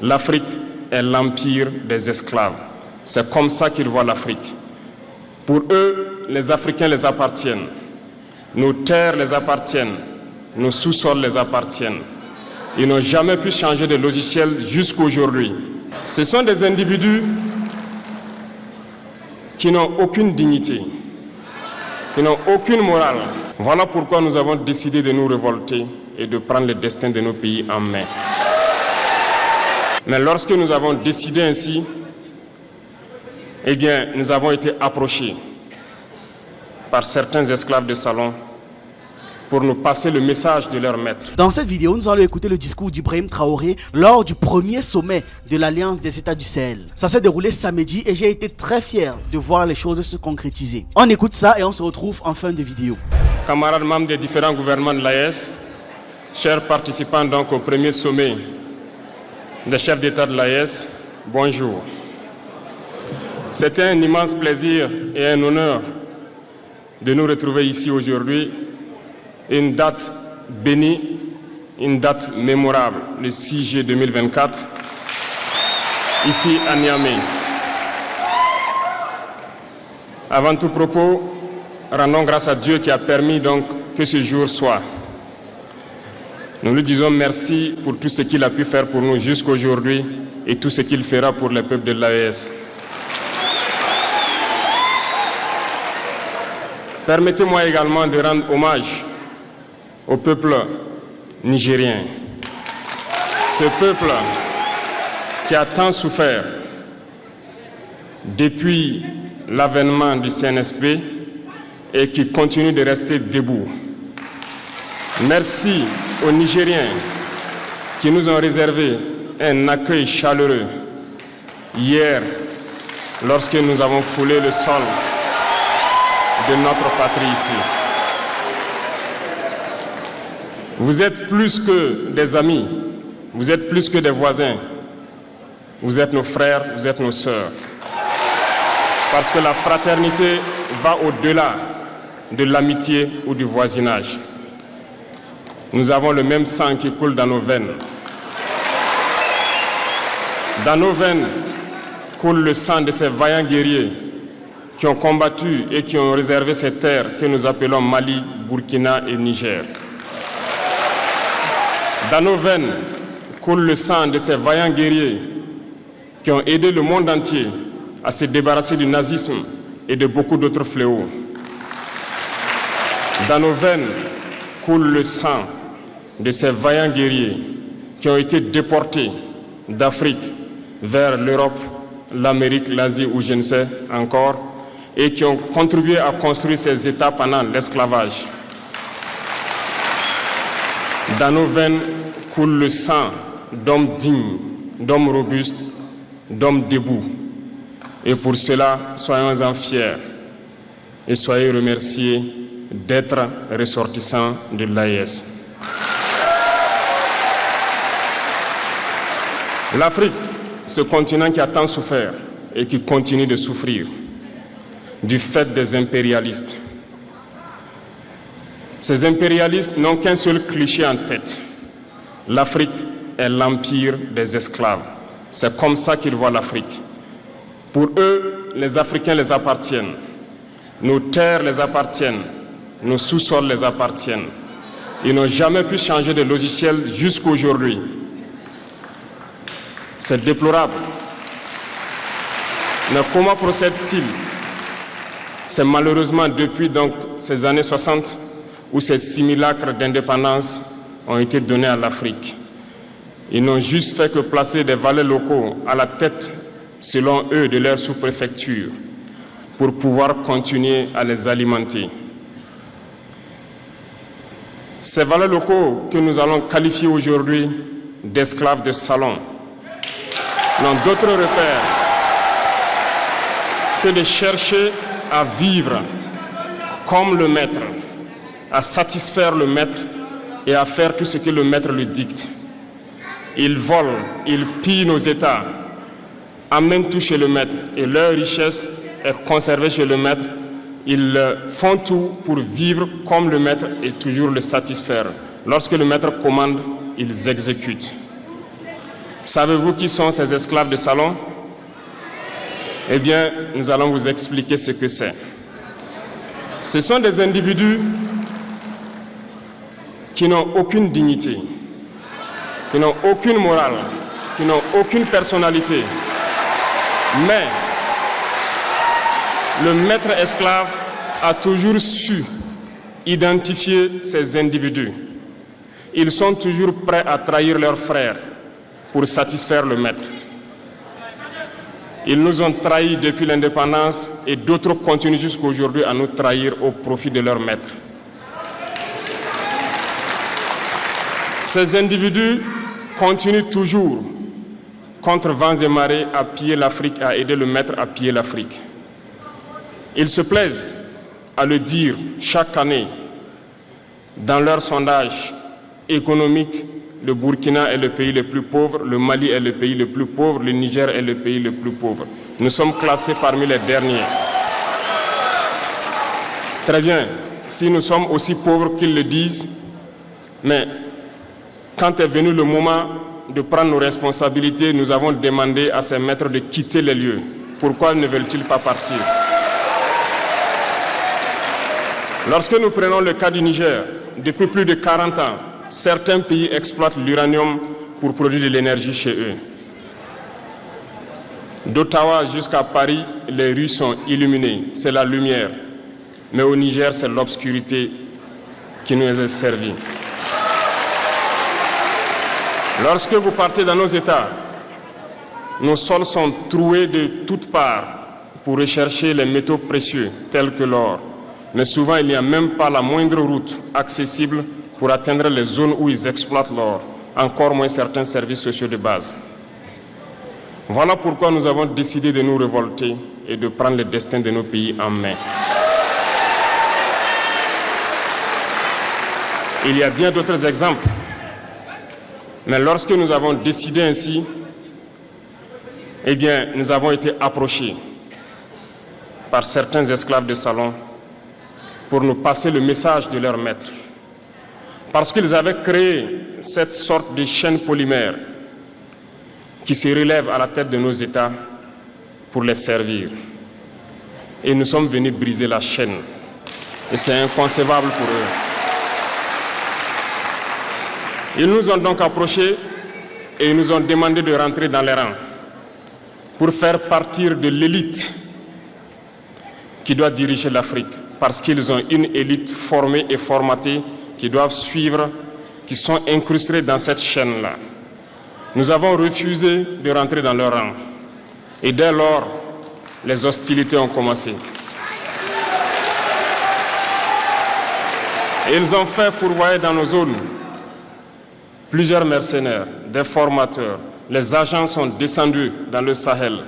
L'Afrique est l'empire des esclaves. C'est comme ça qu'ils voient l'Afrique. Pour eux, les Africains les appartiennent. Nos terres les appartiennent. Nos sous-sols les appartiennent. Ils n'ont jamais pu changer de logiciel jusqu'à aujourd'hui. Ce sont des individus qui n'ont aucune dignité, qui n'ont aucune morale. Voilà pourquoi nous avons décidé de nous révolter et de prendre le destin de nos pays en main. Mais lorsque nous avons décidé ainsi, eh bien, nous avons été approchés par certains esclaves de salon pour nous passer le message de leur maître. Dans cette vidéo, nous allons écouter le discours d'Ibrahim Traoré lors du premier sommet de l'Alliance des États du Sahel. Ça s'est déroulé samedi et j'ai été très fier de voir les choses se concrétiser. On écoute ça et on se retrouve en fin de vidéo. Camarades membres des différents gouvernements de l'AES, chers participants donc au premier sommet des chefs d'État de l'AES, bonjour. C'était un immense plaisir et un honneur de nous retrouver ici aujourd'hui. Une date bénie, une date mémorable, le 6 juillet 2024, ici à Niamey. Avant tout propos, rendons grâce à Dieu qui a permis donc que ce jour soit. Nous lui disons merci pour tout ce qu'il a pu faire pour nous jusqu'à aujourd'hui et tout ce qu'il fera pour les peuples de l'AES. Permettez-moi également de rendre hommage au peuple nigérien. Ce peuple qui a tant souffert depuis l'avènement du CNSP et qui continue de rester debout. Merci aux Nigériens qui nous ont réservé un accueil chaleureux hier lorsque nous avons foulé le sol de notre patrie ici. Vous êtes plus que des amis, vous êtes plus que des voisins, vous êtes nos frères, vous êtes nos sœurs. Parce que la fraternité va au-delà de l'amitié ou du voisinage. Nous avons le même sang qui coule dans nos veines. Dans nos veines coule le sang de ces vaillants guerriers qui ont combattu et qui ont réservé ces terres que nous appelons Mali, Burkina et Niger. Dans nos veines coule le sang de ces vaillants guerriers qui ont aidé le monde entier à se débarrasser du nazisme et de beaucoup d'autres fléaux. Dans nos veines coule le sang de ces vaillants guerriers qui ont été déportés d'Afrique vers l'Europe, l'Amérique, l'Asie ou je ne sais encore, et qui ont contribué à construire ces États pendant l'esclavage. Dans nos veines coule le sang d'hommes dignes, d'hommes robustes, d'hommes debout. Et pour cela, soyons-en fiers et soyez remerciés d'être ressortissants de l'AES. L'Afrique, ce continent qui a tant souffert et qui continue de souffrir du fait des impérialistes. Ces impérialistes n'ont qu'un seul cliché en tête. L'Afrique est l'empire des esclaves. C'est comme ça qu'ils voient l'Afrique. Pour eux, les Africains les appartiennent. Nos terres les appartiennent. Nos sous-sols les appartiennent. Ils n'ont jamais pu changer de logiciel jusqu'à aujourd'hui. C'est déplorable. Mais comment procèdent-ils? C'est malheureusement depuis donc ces années 60 où ces simulacres d'indépendance ont été donnés à l'Afrique. Ils n'ont juste fait que placer des valets locaux à la tête, selon eux, de leur sous-préfecture pour pouvoir continuer à les alimenter. Ces valets locaux que nous allons qualifier aujourd'hui d'esclaves de salon n'ont d'autre repère que de chercher à vivre comme le maître, à satisfaire le maître et à faire tout ce que le maître lui dicte. Ils volent, ils pillent nos États, amènent tout chez le maître et leur richesse est conservée chez le maître. Ils font tout pour vivre comme le maître et toujours le satisfaire. Lorsque le maître commande, ils exécutent. Savez-vous qui sont ces esclaves de salon? Eh bien, nous allons vous expliquer ce que c'est. Ce sont des individus qui n'ont aucune dignité, qui n'ont aucune morale, qui n'ont aucune personnalité. Mais le maître esclave a toujours su identifier ces individus. Ils sont toujours prêts à trahir leurs frères pour satisfaire le maître. Ils nous ont trahis depuis l'indépendance et d'autres continuent jusqu'à aujourd'hui à nous trahir au profit de leur maître. Ces individus continuent toujours, contre vents et marées, à piller l'Afrique, à aider le maître à piller l'Afrique. Ils se plaisent à le dire chaque année dans leurs sondages économiques. Le Burkina est le pays le plus pauvre, le Mali est le pays le plus pauvre, le Niger est le pays le plus pauvre. Nous sommes classés parmi les derniers. Très bien, si nous sommes aussi pauvres qu'ils le disent, mais quand est venu le moment de prendre nos responsabilités, nous avons demandé à ces maîtres de quitter les lieux. Pourquoi ne veulent-ils pas partir? Lorsque nous prenons le cas du Niger, depuis plus de 40 ans, certains pays exploitent l'uranium pour produire de l'énergie chez eux. D'Ottawa jusqu'à Paris, les rues sont illuminées, c'est la lumière. Mais au Niger, c'est l'obscurité qui nous est servie. Lorsque vous partez dans nos États, nos sols sont troués de toutes parts pour rechercher les métaux précieux tels que l'or. Mais souvent, il n'y a même pas la moindre route accessible pour atteindre les zones où ils exploitent l'or, encore moins certains services sociaux de base. Voilà pourquoi nous avons décidé de nous révolter et de prendre le destin de nos pays en main. Il y a bien d'autres exemples, mais lorsque nous avons décidé ainsi, eh bien, nous avons été approchés par certains esclaves de salon pour nous passer le message de leur maître. Parce qu'ils avaient créé cette sorte de chaîne polymère qui se relève à la tête de nos États pour les servir. Et nous sommes venus briser la chaîne. Et c'est inconcevable pour eux. Ils nous ont donc approchés et ils nous ont demandé de rentrer dans les rangs pour faire partir de l'élite qui doit diriger l'Afrique. Parce qu'ils ont une élite formée et formatée qui doivent suivre, qui sont incrustés dans cette chaîne-là. Nous avons refusé de rentrer dans leur rang. Et dès lors, les hostilités ont commencé. Et ils ont fait fourvoyer dans nos zones plusieurs mercenaires, des formateurs. Les agents sont descendus dans le Sahel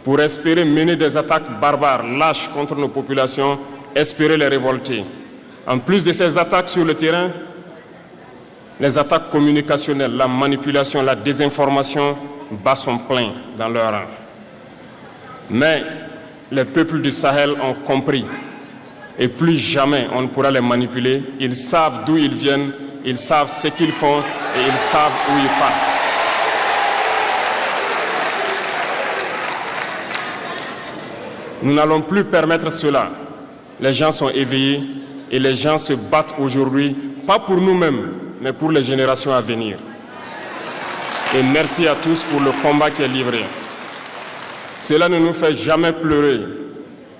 pour espérer mener des attaques barbares, lâches contre nos populations, espérer les révolter. En plus de ces attaques sur le terrain, les attaques communicationnelles, la manipulation, la désinformation battent son plein dans leur rang. Mais les peuples du Sahel ont compris et plus jamais on ne pourra les manipuler. Ils savent d'où ils viennent, ils savent ce qu'ils font et ils savent où ils partent. Nous n'allons plus permettre cela. Les gens sont éveillés et les gens se battent aujourd'hui, pas pour nous-mêmes, mais pour les générations à venir. Et merci à tous pour le combat qui est livré. Cela ne nous fait jamais pleurer.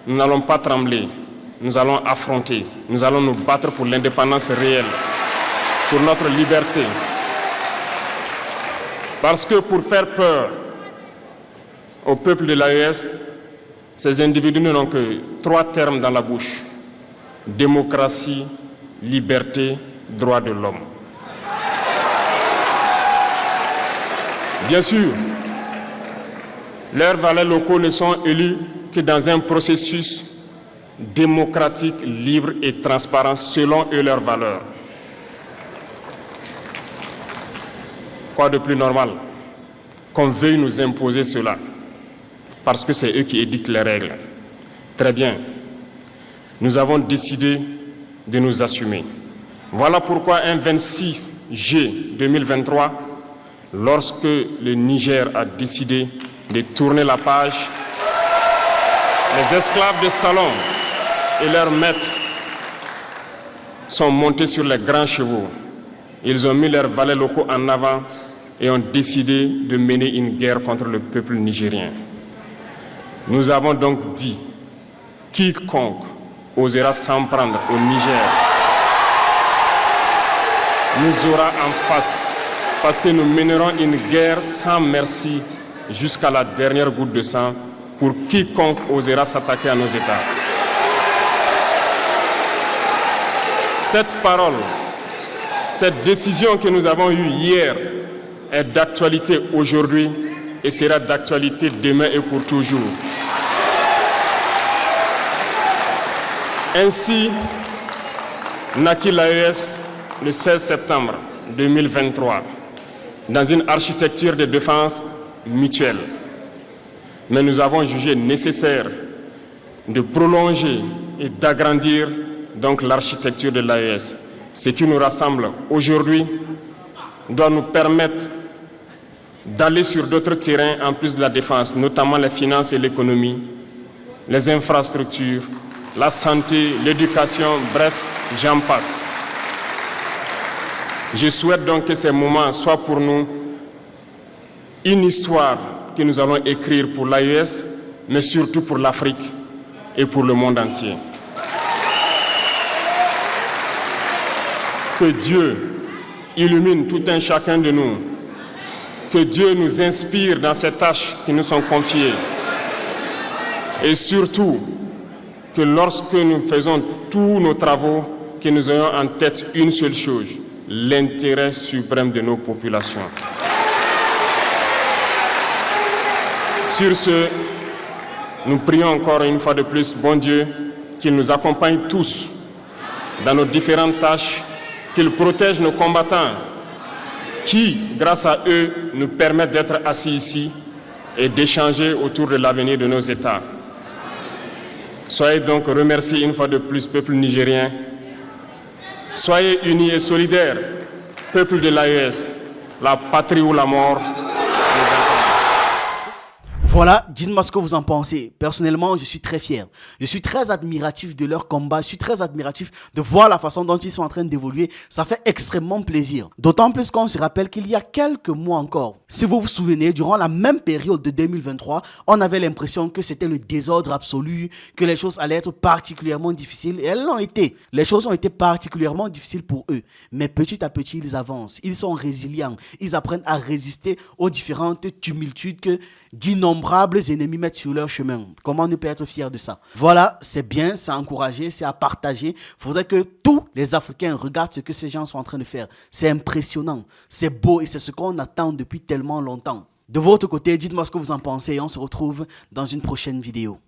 Nous n'allons pas trembler. Nous allons affronter. Nous allons nous battre pour l'indépendance réelle, pour notre liberté. Parce que pour faire peur au peuple de l'AES, ces individus n'ont que 3 termes dans la bouche: démocratie, liberté, droits de l'homme. Bien sûr, leurs valets locaux ne sont élus que dans un processus démocratique, libre et transparent selon eux leurs valeurs. Quoi de plus normal qu'on veuille nous imposer cela, parce que c'est eux qui édictent les règles. Très bien, nous avons décidé de nous assumer. Voilà pourquoi un 26 juillet 2023, lorsque le Niger a décidé de tourner la page, les esclaves de salon et leurs maîtres sont montés sur les grands chevaux. Ils ont mis leurs valets locaux en avant et ont décidé de mener une guerre contre le peuple nigérien. Nous avons donc dit, quiconque osera s'en prendre au Niger nous aura en face, parce que nous mènerons une guerre sans merci jusqu'à la dernière goutte de sang pour quiconque osera s'attaquer à nos États. Cette parole, cette décision que nous avons eue hier est d'actualité aujourd'hui et sera d'actualité demain et pour toujours. Ainsi naquit l'AES le 16 septembre 2023 dans une architecture de défense mutuelle. Mais nous avons jugé nécessaire de prolonger et d'agrandir donc l'architecture de l'AES. Ce qui nous rassemble aujourd'hui doit nous permettre d'aller sur d'autres terrains en plus de la défense, notamment les finances et l'économie, les infrastructures, la santé, l'éducation, bref, j'en passe. Je souhaite donc que ces moments soient pour nous une histoire que nous allons écrire pour l'AES, mais surtout pour l'Afrique et pour le monde entier. Que Dieu illumine tout un chacun de nous. Que Dieu nous inspire dans ces tâches qui nous sont confiées. Et surtout, que lorsque nous faisons tous nos travaux, que nous ayons en tête une seule chose, l'intérêt suprême de nos populations. Sur ce, nous prions encore une fois de plus, bon Dieu, qu'il nous accompagne tous dans nos différentes tâches, qu'il protège nos combattants qui, grâce à eux, nous permettent d'être assis ici et d'échanger autour de l'avenir de nos États. Soyez donc remerciés une fois de plus, peuple nigérien. Soyez unis et solidaires, peuple de l'AES, la patrie ou la mort. Voilà, dites-moi ce que vous en pensez. Personnellement, je suis très fier. Je suis très admiratif de leur combat. Je suis très admiratif de voir la façon dont ils sont en train d'évoluer. Ça fait extrêmement plaisir. D'autant plus qu'on se rappelle qu'il y a quelques mois encore, si vous vous souvenez, durant la même période de 2023, on avait l'impression que c'était le désordre absolu, que les choses allaient être particulièrement difficiles. Et elles l'ont été. Les choses ont été particulièrement difficiles pour eux. Mais petit à petit, ils avancent. Ils sont résilients. Ils apprennent à résister aux différentes tumultudes que d'innombrables ennemis mettent sur leur chemin. Comment ne pas être fier de ça? Voilà, c'est bien, c'est à encourager, c'est à partager. Il faudrait que tous les Africains regardent ce que ces gens sont en train de faire. C'est impressionnant, c'est beau et c'est ce qu'on attend depuis tellement longtemps. De votre côté, dites-moi ce que vous en pensez et on se retrouve dans une prochaine vidéo.